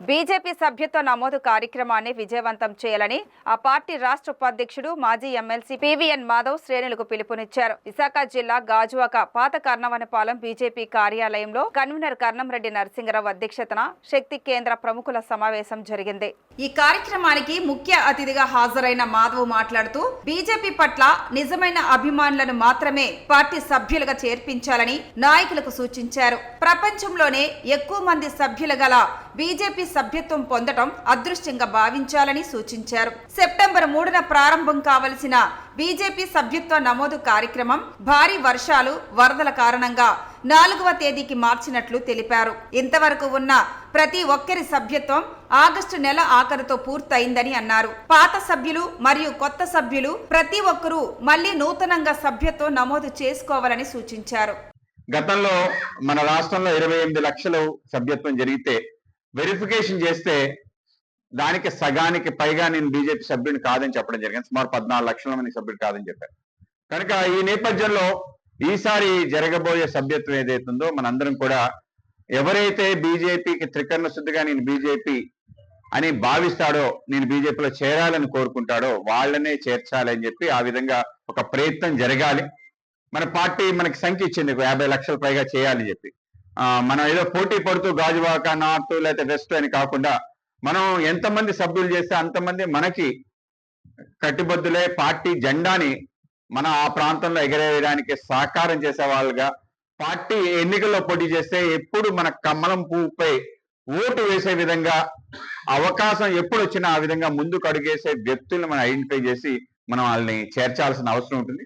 BJP సభ్యత్వ నమోదు కార్యక్రమాన్ని విజయవంతం చేయాలని ఆ పార్టీ రాష్ట్ర ఉపాధ్యక్షుడు మాజీ ఎమ్మెల్సీ పివిఎన్ మాధవ్ శ్రేణులకు పిలుపునిచ్చారు. విశాఖ జిల్లా గాజువాక పాత కర్ణవనపాలెం బీజేపీ కార్యాలయంలో కన్వీనర్ కర్ణంరెడ్డి నరసింగరావు అధ్యక్షతన శక్తి కేంద్ర ప్రముఖుల సమావేశం జరిగింది. ఈ కార్యక్రమానికి ముఖ్య అతిథిగా హాజరైన మాధవ్ మాట్లాడుతూ బీజేపీ పట్ల నిజమైన అభిమానులను మాత్రమే పార్టీ సభ్యులుగా చేర్పించాలని నాయకులకు సూచించారు. ప్రపంచంలోనే ఎక్కువ మంది సభ్యులు గల బీజేపీ సభ్యత్వం పొందడం అదృష్టంగా భావించాలని సూచించారు. సెప్టెంబర్ 3న ప్రారంభం కావలసిన బీజేపీ సభ్యత్వ నమోదు కార్యక్రమం భారీ వర్షాలు, వరదల కారణంగా 4వ తేదీకి మార్చినట్లు తెలిపారు. ఇంతవరకు ఉన్న ప్రతి ఒక్కరి సభ్యత్వం ఆగస్టు నెల ఆఖరుతో పూర్తయిందని అన్నారు. పాత సభ్యులు మరియు కొత్త సభ్యులు ప్రతి ఒక్కరూ మళ్లీ నూతనంగా సభ్యత్వం నమోదు చేసుకోవాలని సూచించారు. గతంలో మన రాష్ట్రంలో 28 లక్షలు సభ్యత్వం జరిగితే వెరిఫికేషన్ చేస్తే దానికి సగానికి పైగా నేను బీజేపీ సభ్యుని కాదని చెప్పడం జరిగింది. సుమారు 14 లక్షల మంది సభ్యులు కాదని చెప్పారు. కనుక ఈ నేపథ్యంలో ఈసారి జరగబోయే సభ్యత్వం ఏదైతుందో మనందరం కూడా ఎవరైతే బీజేపీకి త్రికరణ శుద్ధిగా నేను బీజేపీ అని భావిస్తాడో, నేను బీజేపీలో చేరాలని కోరుకుంటాడో వాళ్ళనే చేర్చాలని చెప్పి ఆ విధంగా ఒక ప్రయత్నం జరగాలి. మన పార్టీ మనకి సంఖ్య ఇచ్చింది 50 లక్షల పైగా చేయాలని చెప్పి. మనం ఏదో పోటీ పడుతూ గాజువాక నార్త్ లేకపోతే వెస్ట్ అని కాకుండా మనం ఎంతమంది సభ్యులు చేస్తే అంతమంది మనకి కట్టుబద్దులే పార్టీ జెండాని మన ఆ ప్రాంతంలో ఎగరేయడానికి సహకారం చేసే వాళ్ళుగా, పార్టీ ఎన్నికల్లో పోటీ చేస్తే ఎప్పుడు మన కమలం పువ్వుపై ఓటు వేసే విధంగా అవకాశం ఎప్పుడు వచ్చినా ఆ విధంగా ముందుకు అడుగేసే వ్యక్తులను మనం ఐడెంటిఫై చేసి మనం వాళ్ళని చేర్చాల్సిన అవసరం ఉంటుంది.